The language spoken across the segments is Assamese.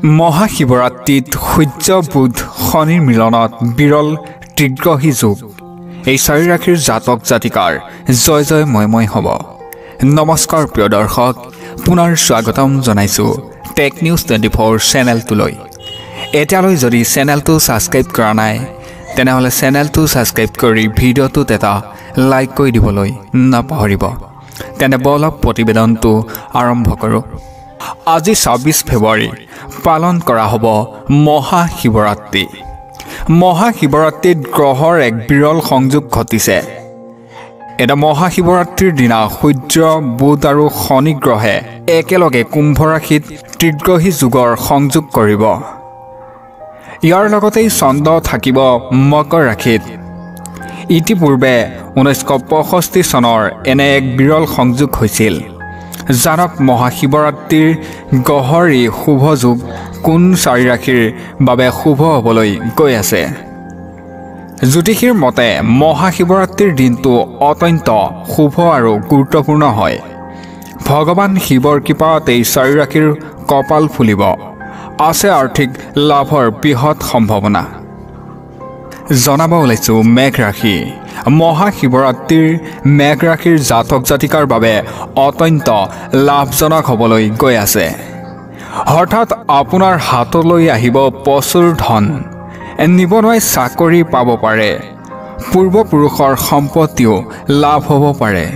মহাশিৱৰাত্ৰিত সূৰ্য বুধ শনিৰ মিলনত বিৰল ত্ৰিগ্ৰহী যোগ এই চাৰি ৰাশিৰ জাতক জাতিকাৰ জয় জয় ময় হ'ব। নমস্কাৰ প্ৰিয় দৰ্শক, পুনৰ স্বাগতম জনাইছো টেক নিউজ 24 চেনেলটোলৈ। এতিয়ালৈ যদি চেনেলটো ছাবস্ক্ৰাইব কৰা নাই তেনেহ'লে চেনেলটো ছাবস্ক্ৰাইব কৰি ভিডিঅ'টোত এটা লাইক কৰি দিবলৈ নাপাহৰিব। তেনে বলক প্ৰতিবেদনটো আৰম্ভ কৰোঁ। আজি ২৬ ফেব্ৰুৱাৰী পালন কৰা হ'ব মহাশিৱৰাত্ৰি। মহাশিৱৰাত্ৰিত গ্ৰহৰ এক বিৰল সংযোগ ঘটিছে। এটা মহাশিৱৰাত্ৰিৰ দিনা সূৰ্য বুধ আৰু শনি গ্ৰহে একেলগে কুম্ভ ৰাশিত ত্ৰিগ্ৰহী যুগৰ সংযোগ কৰিব। ইয়াৰ লগতেই চন্দ্ৰ থাকিব মকৰ ৰাশিত। ইতিপূৰ্বে 1965 চনৰ এনে এক বিৰল সংযোগ হৈছিল। জানক মহাশিৱৰাত্ৰিৰ গ্ৰহৰ এই শুভ যোগ কোন চাৰি ৰাশিৰ বাবে শুভ হ'বলৈ গৈ আছে। জ্যোতিষীৰ মতে মহাশিৱৰাত্ৰিৰ দিনটো অত্যন্ত শুভ আৰু গুৰুত্বপূৰ্ণ হয়। ভগৱান শিৱৰ কৃপাত এই চাৰি ৰাশিৰ কপাল ফুলিব। আছে আৰ্থিক লাভৰ বৃহৎ সম্ভাৱনা। জনাব ওলাইছোঁ মেঘ ৰাশি। মহাশিৱৰাত্ৰিৰ মেঘ ৰাশিৰ জাতক জাতিকাৰ বাবে অত্যন্ত লাভজনক হ'বলৈ গৈ আছে। হঠাৎ আপোনাৰ হাতলৈ আহিব প্ৰচুৰ ধন। নিবনুৱাই চাকৰি পাব পাৰে। পূৰ্বপুৰুষৰ সম্পত্তিও লাভ হ'ব পাৰে।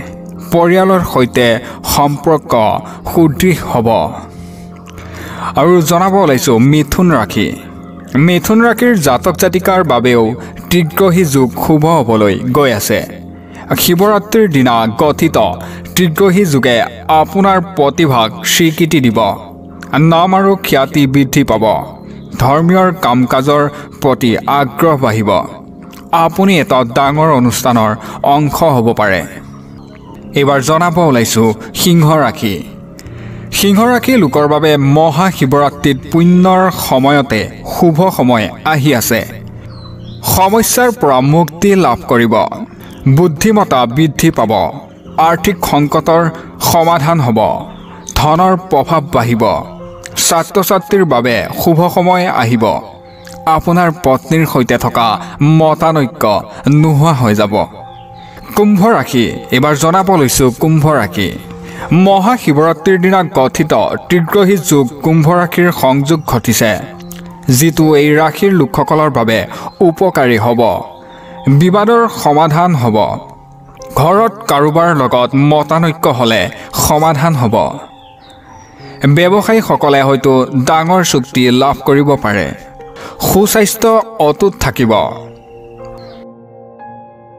পৰিয়ালৰ সৈতে সম্পৰ্ক সুদৃঢ় হ'ব। আৰু জনাব ওলাইছোঁ মিথুন ৰাশি। মিথুন ৰাশিৰ জাতক জাতিকাৰ বাবেও ত্ৰিগ্ৰহী যুগ শুভ হ'বলৈ গৈ আছে। শিৱৰাত্ৰিৰ দিনা গঠিত ত্ৰিগ্ৰহী যুগে আপোনাৰ প্ৰতিভাক স্বীকৃতি দিব। নাম আৰু খ্যাতি বৃদ্ধি পাব। ধৰ্মীয় কাম কাজৰ প্ৰতি আগ্ৰহ বাঢ়িব। আপুনি এটা ডাঙৰ অনুষ্ঠানৰ অংশ হ'ব পাৰে। এইবাৰ জনাব ওলাইছোঁ সিংহ ৰাশি। সিংহ ৰাশিৰ লোকৰ বাবে মহাশিৱৰাত্ৰিত পুণ্যৰ সময়তে শুভ সময় আহি আছে। সমস্যাৰ পৰা মুক্তি লাভ কৰিব। বুদ্ধিমত্তা বৃদ্ধি পাব। আৰ্থিক সংকটৰ সমাধান হ'ব। ধনৰ প্ৰভাৱ বাঢ়িব। ছাত্ৰ ছাত্ৰীৰ বাবে শুভ সময় আহিব। আপোনাৰ পত্নীৰ সৈতে থকা মতানৈক্য নোহোৱা হৈ যাব। কুম্ভ ৰাশি। এইবাৰ জনাব লৈছোঁ কুম্ভ ৰাশি। মহাশিৱৰাত্ৰিৰ দিনা গঠিত ত্ৰিগ্ৰহী যুগ কুম্ভ ৰাশিৰ সংযোগ ঘটিছে, যিটো এই ৰাশিৰ লোকসকলৰ বাবে উপকাৰী হ'ব। বিবাদৰ সমাধান হ'ব। ঘৰত কাৰোবাৰ লগত মতানৈক্য হ'লে সমাধান হ'ব। ব্যৱসায়ীসকলে হয়তো ডাঙৰ চুক্তি লাভ কৰিব পাৰে। সুস্বাস্থ্য অটুট থাকিব।